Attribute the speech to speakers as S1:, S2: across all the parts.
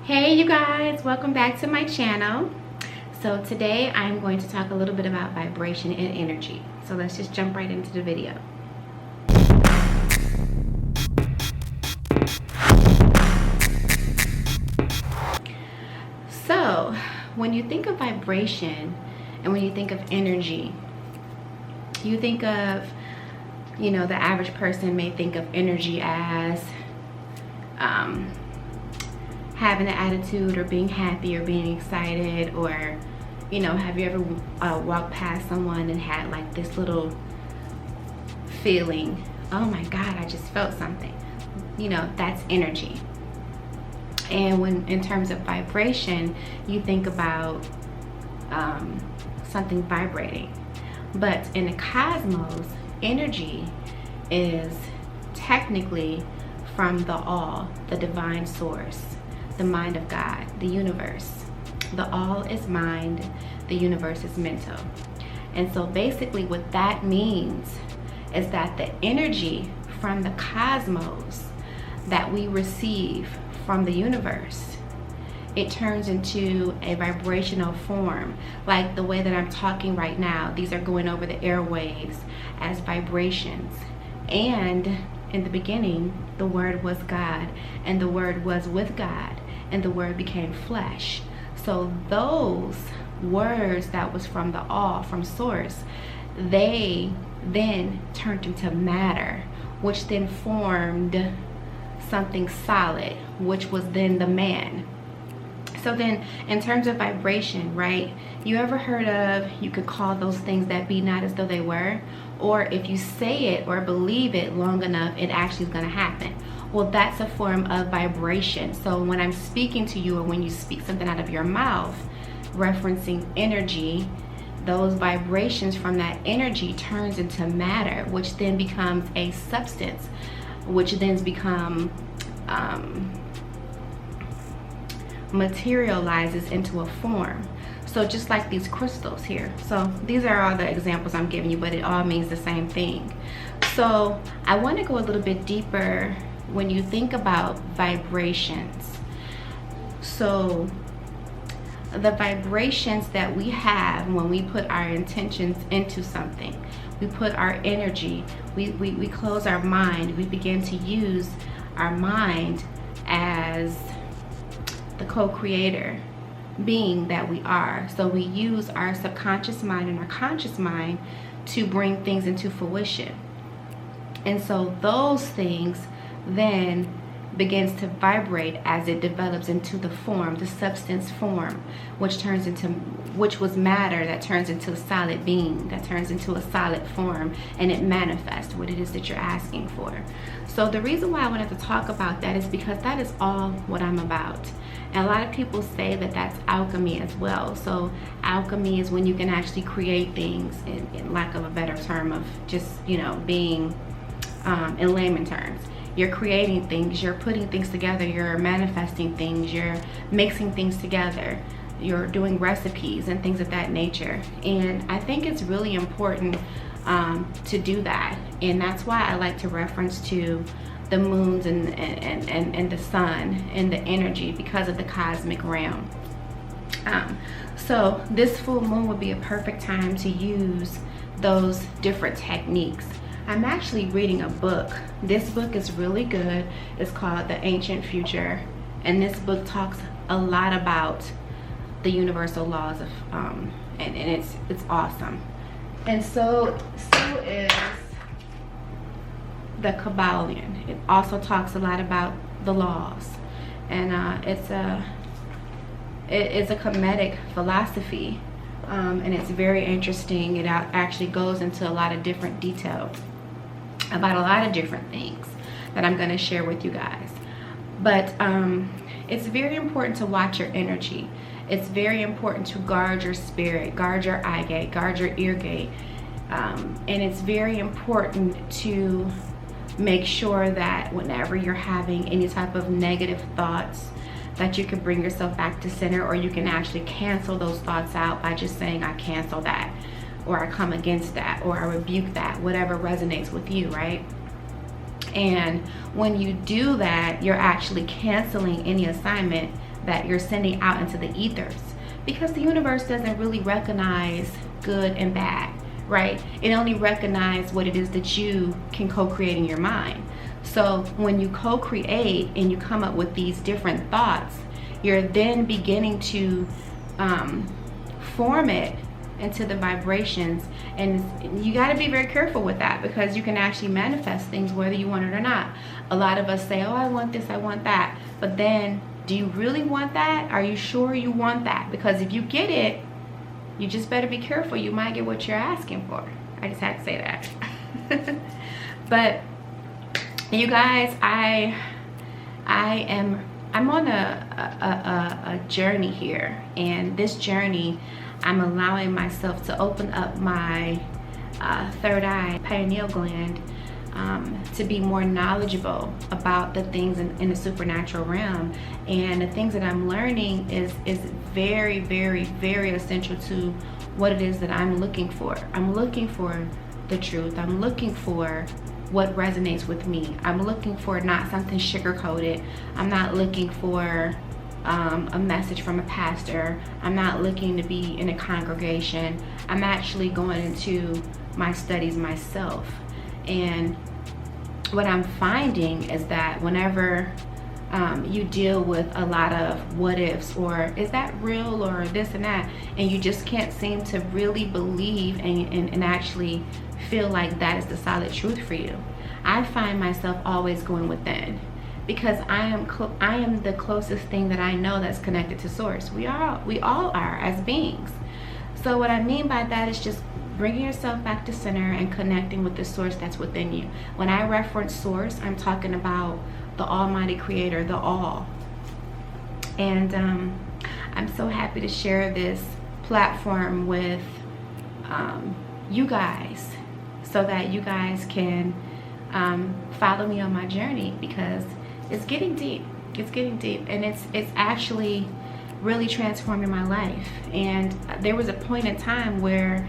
S1: Hey you guys, welcome back to my channel. So today I'm going to talk a little bit about vibration and energy. So let's just jump right into the video. So when you think of vibration and when you think of energy, you think of, the average person may think of energy as having an attitude or being happy or being excited, or have you ever walked past someone and had like this little feeling, oh my god, I just felt something. That's energy. And when in terms of vibration, you think about something vibrating. But in the cosmos, energy is technically from the all, the divine source, the mind of God, the universe. The all is mind, the universe is mental. And so basically what that means is that the energy from the cosmos that we receive from the universe, it turns into a vibrational form. Like the way that I'm talking right now, these are going over the airwaves as vibrations. And in the beginning, the Word was God, and the Word was with God, and the Word became flesh. So those words that was from the all, from source, they then turned into matter, which then formed something solid, which was then the man. So then in terms of vibration, right, you ever heard of, you could call those things that be not as though they were, or if you say it or believe it long enough, it actually is going to happen. Well, that's a form of vibration. So when I'm speaking to you, or when you speak something out of your mouth referencing energy, those vibrations from that energy turns into matter, which then becomes a substance, which then become materializes into a form. So just like these crystals here. So these are all the examples I'm giving you, but it all means the same thing. So I want to go a little bit deeper when you think about vibrations. So the vibrations that we have when we put our intentions into something, we put our energy, we close our mind, we begin to use our mind as the co-creator being that we are. So we use our subconscious mind and our conscious mind to bring things into fruition. And so those things then begins to vibrate as it develops into the form, the substance form, which was matter, that turns into a solid being, that turns into a solid form, and it manifests what it is that you're asking for. So the reason why I wanted to talk about that is because that is all what I'm about. And a lot of people say that that's alchemy as well. So alchemy is when you can actually create things, in lack of a better term of just, being in layman terms. You're creating things, you're putting things together, you're manifesting things, you're mixing things together, you're doing recipes and things of that nature. And I think it's really important to do that. And that's why I like to reference to the moons and the sun and the energy, because of the cosmic realm. So this full moon would be a perfect time to use those different techniques. I'm actually reading a book. This book is really good. It's called The Ancient Future, and this book talks a lot about the universal laws of and it's awesome. And so is the Kabbalion. It also talks a lot about the laws, and it's a Kemetic philosophy, and it's very interesting. It actually goes into a lot of different detail about a lot of different things that I'm going to share with you guys. But it's very important to watch your energy. It's very important to guard your spirit, guard your eye gate, guard your ear gate, and it's very important to make sure that whenever you're having any type of negative thoughts, that you can bring yourself back to center, or you can actually cancel those thoughts out by just saying, I cancel that, or I come against that, or I rebuke that, whatever resonates with you, right? And when you do that, you're actually canceling any assignment that you're sending out into the ethers, because the universe doesn't really recognize good and bad, right? It only recognizes what it is that you can co-create in your mind. So when you co-create and you come up with these different thoughts, you're then beginning to form it into the vibrations. And you got to be very careful with that, because you can actually manifest things whether you want it or not. A lot of us say, oh, I want this, I want that. But then, do you really want that? Are you sure you want that? Because if you get it, you just better be careful. You might get what you're asking for. I just had to say that. But you guys, I'm on a journey here, and this journey, I'm allowing myself to open up my third eye, pineal gland, to be more knowledgeable about the things in the supernatural realm. And the things that I'm learning is very, very, very essential to what it is that I'm looking for. I'm looking for the truth. I'm looking for what resonates with me. I'm looking for not something sugar-coated. I'm not looking for a message from a pastor. I'm not looking to be in a congregation. I'm actually going into my studies myself. And what I'm finding is that whenever you deal with a lot of what ifs, or is that real, or this and that, and you just can't seem to really believe and actually feel like that is the solid truth for you, I find myself always going within, because I am the closest thing that I know that's connected to source. We all are as beings. So what I mean by that is just bringing yourself back to center and connecting with the source that's within you. When I reference source, I'm talking about the Almighty Creator, the All. And I'm so happy to share this platform with you guys, so that you guys can follow me on my journey, because it's getting deep. It's getting deep, and it's actually really transforming my life. And there was a point in time where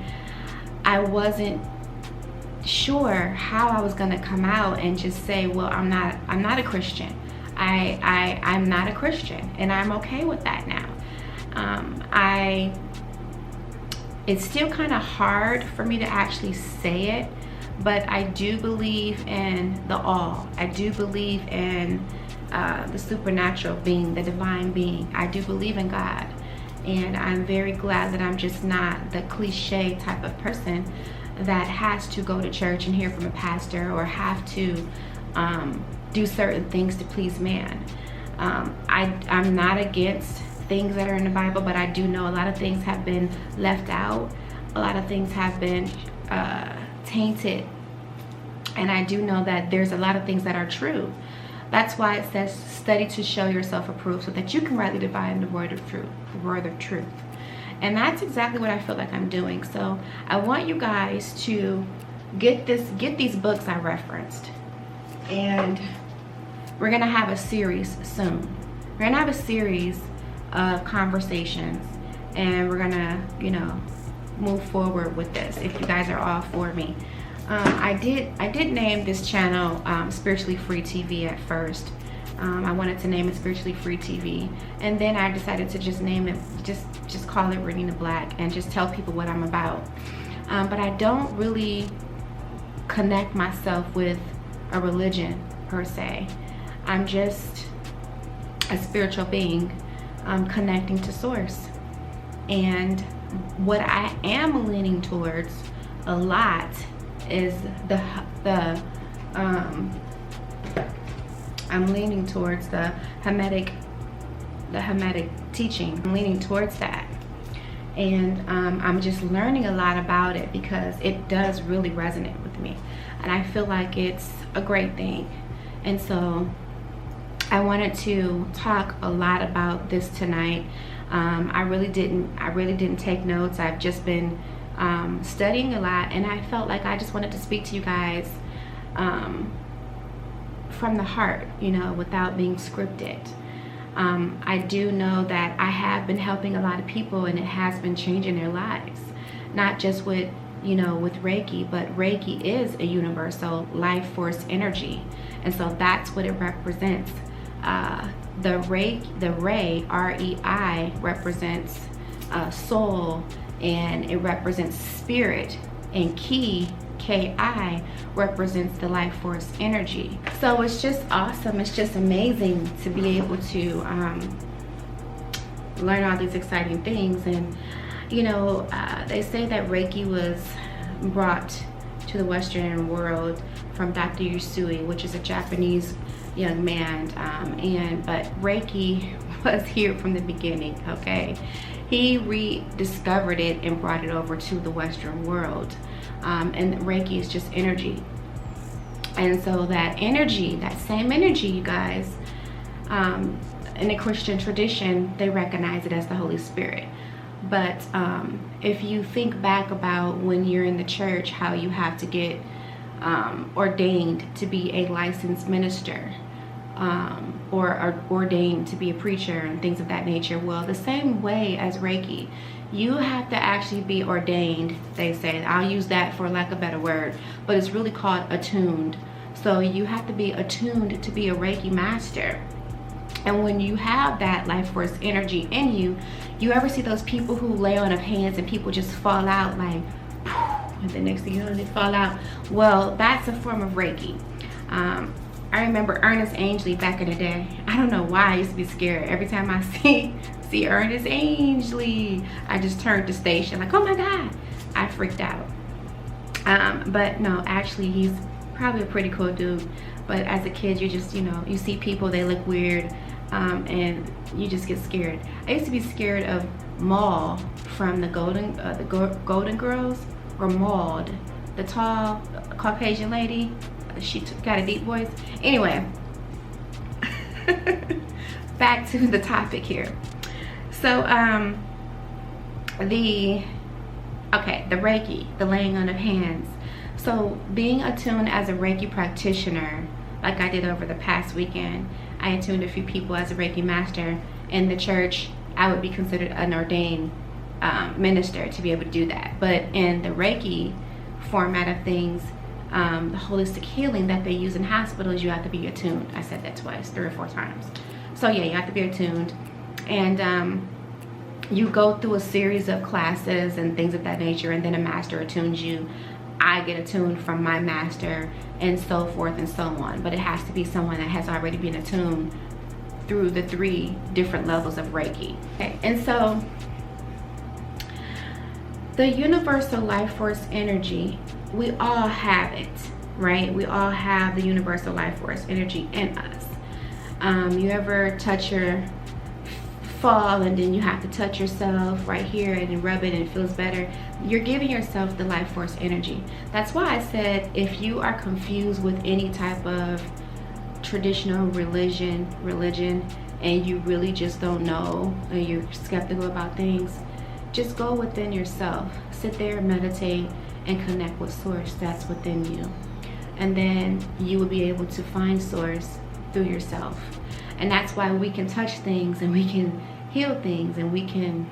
S1: I wasn't sure how I was going to come out and just say, well, I'm not a Christian. I'm not a Christian, and I'm okay with that now. It's still kind of hard for me to actually say it, but I do believe in the all. I do believe in the supernatural being, the divine being. I do believe in God. And I'm very glad that I'm just not the cliche type of person that has to go to church and hear from a pastor, or have to do certain things to please man. I'm not against things that are in the Bible, but I do know a lot of things have been left out. A lot of things have been tainted. And I do know that there's a lot of things that are true. That's why it says, study to show yourself approved, so that you can rightly divide the word of truth. And that's exactly what I feel like I'm doing. So I want you guys to get these books I referenced. And we're gonna have a series soon. We're gonna have a series of conversations, and we're gonna, move forward with this, if you guys are all for me. I did name this channel Spiritually Free TV at first. I wanted to name it Spiritually Free TV, and then I decided to just name it, just call it Renina Black, and just tell people what I'm about. But I don't really connect myself with a religion per se. I'm just a spiritual being connecting to source. And what I am leaning towards a lot is I'm leaning towards the Hermetic teaching. I'm leaning towards that. And I'm just learning a lot about it, because it does really resonate with me. And I feel like it's a great thing. And so I wanted to talk a lot about this tonight. I really didn't take notes. I've just been studying a lot, and I felt like I just wanted to speak to you guys from the heart, without being scripted. I do know that I have been helping a lot of people, and it has been changing their lives, not just with Reiki, but Reiki is a universal life force energy, and so that's what it represents. The Rei, R-E-I, represents soul, and it represents spirit, and Ki, K-I, represents the life force energy. So it's just awesome. It's just amazing to be able to learn all these exciting things. And you know, they say that Reiki was brought to the Western world from Dr. Usui, which is a Japanese young man, but Reiki was here from the beginning. Okay, he rediscovered it and brought it over to the Western world, and Reiki is just energy. And so that energy, that same energy, you guys, in the Christian tradition, they recognize it as the Holy Spirit. But if you think back about when you're in the church, how you have to get ordained to be a licensed minister, or are ordained to be a preacher and things of that nature. Well, the same way as Reiki, you have to actually be ordained, they say. I'll use that for lack of a better word, but it's really called attuned. So you have to be attuned to be a Reiki master. And when you have that life force energy in you, you ever see those people who lay on of hands and people just fall out like, and the next thing you know, they fall out? Well, that's a form of Reiki. I remember Ernest Angley back in the day. I don't know why I used to be scared. Every time I see Ernest Angley, I just turned the station like, oh my God, I freaked out. But no, actually he's probably a pretty cool dude. But as a kid, you just, you know, you see people, they look weird, and you just get scared. I used to be scared of Maud from the Golden Girls, or Maud, the tall Caucasian lady. She got a deep voice. Anyway, back to the topic here. So the Reiki, the laying on of hands. So being attuned as a Reiki practitioner, like I did over the past weekend, I attuned a few people as a Reiki master. In the church, I would be considered an ordained minister to be able to do that. But in the Reiki format of things, the holistic healing that they use in hospitals, you have to be attuned. I said that twice, 3 or 4 times. So yeah, you have to be attuned. And you go through a series of classes and things of that nature, and then a master attunes you. I get attuned from my master, and so forth and so on. But it has to be someone that has already been attuned through the 3 different levels of Reiki. Okay. And so the universal life force energy, we all have it, right? We all have the universal life force energy in us. You ever touch your fall and then you have to touch yourself right here and rub it and it feels better? You're giving yourself the life force energy. That's why I said, if you are confused with any type of traditional religion, and you really just don't know, and you're skeptical about things, just go within yourself. Sit there, meditate, and connect with source that's within you. And then you will be able to find source through yourself. And that's why we can touch things, and we can heal things, and we can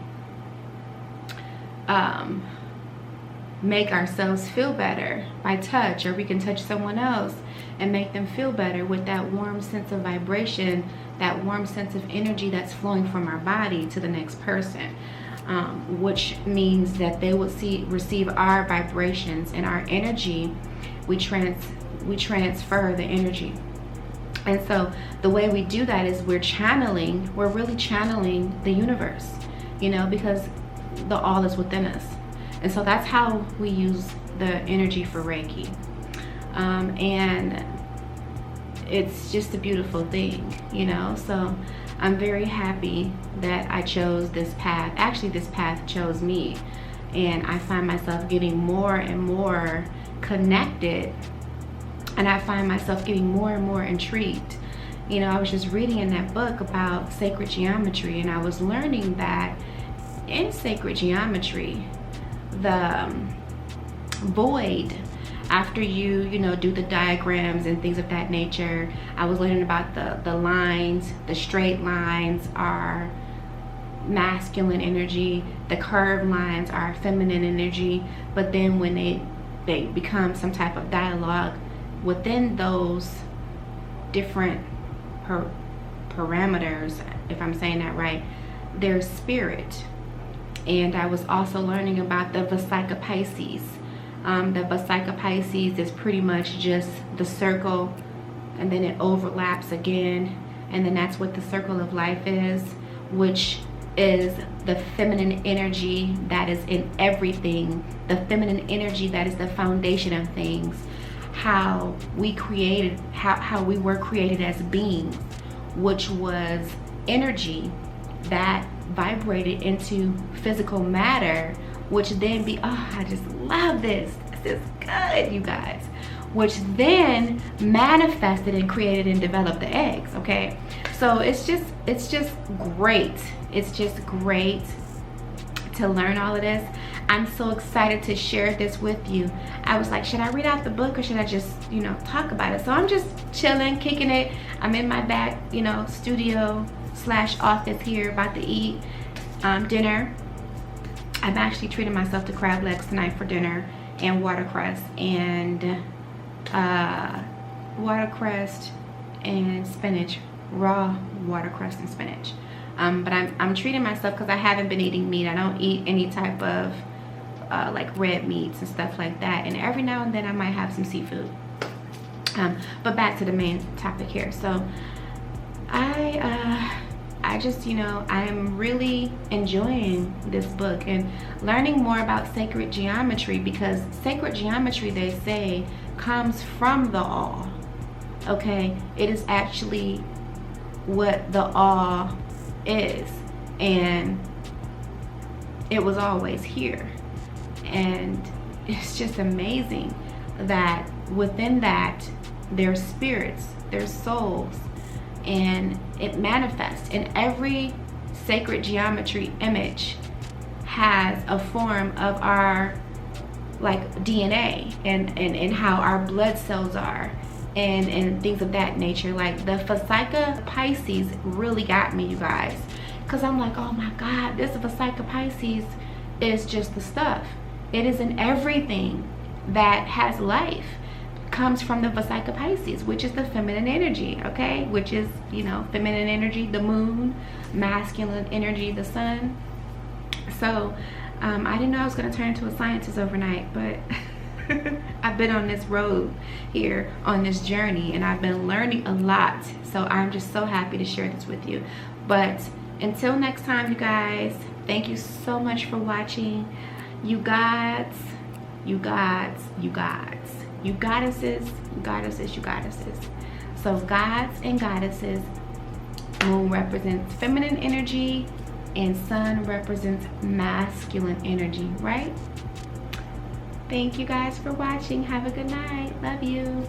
S1: make ourselves feel better by touch, or we can touch someone else and make them feel better with that warm sense of vibration, that warm sense of energy that's flowing from our body to the next person. Which means that they will receive our vibrations and our energy. We transfer the energy. And so the way we do that is we're really channeling the universe, you know, because the all is within us. And so that's how we use the energy for Reiki. And it's just a beautiful thing, you know. So I'm very happy that I chose this path. Actually, this path chose me. And I find myself getting more and more connected. And I find myself getting more and more intrigued. You know, I was just reading in that book about sacred geometry, and I was learning that in sacred geometry, the void, after you do the diagrams and things of that nature, I was learning about the lines. The straight lines are masculine energy, the curved lines are feminine energy. But then when they become some type of dialogue within those different parameters, if I'm saying that right, their spirit. And I was also learning about the Vesica Pisces. The Vesica Pisces is pretty much just the circle, and then it overlaps again, and then that's what the circle of life is, which is the feminine energy that is in everything, the feminine energy that is the foundation of things, how we created, how we were created as beings, which was energy that vibrated into physical matter, which then I just love this. This is good, you guys. Which then manifested and created and developed the eggs. Okay, so it's just great. It's just great to learn all of this. I'm so excited to share this with you. I was like, should I read out the book or should I just, talk about it? So I'm just chilling, kicking it. I'm in my back, studio / office here, about to eat dinner. I'm actually treating myself to crab legs tonight for dinner, and watercress and spinach, raw watercress and spinach. But I'm treating myself because I haven't been eating meat. I don't eat any type of like red meats and stuff like that, and every now and then I might have some seafood. But back to the main topic here. So I just, I'm really enjoying this book and learning more about sacred geometry, because sacred geometry, they say, comes from the all. Okay, it is actually what the all is, and it was always here. And it's just amazing that within that there's spirits, there's souls, and it manifests. In every sacred geometry image has a form of our like DNA and how our blood cells are and things of that nature. Like the Vesica Pisces really got me, you guys, because I'm like, oh my God, this Vesica Pisces is just the stuff. It is in everything that has life. Comes from the Vesica Pisces, which is the feminine energy, okay? Which is, feminine energy, the moon, masculine energy, the sun. So I didn't know I was going to turn into a scientist overnight, but I've been on this road here, on this journey, and I've been learning a lot. So I'm just so happy to share this with you. But until next time, you guys, thank you so much for watching. You gods, you gods, you gods. You goddesses, goddesses, you goddesses. So gods and goddesses, moon represents feminine energy and sun represents masculine energy, right? Thank you guys for watching. Have a good night. Love you.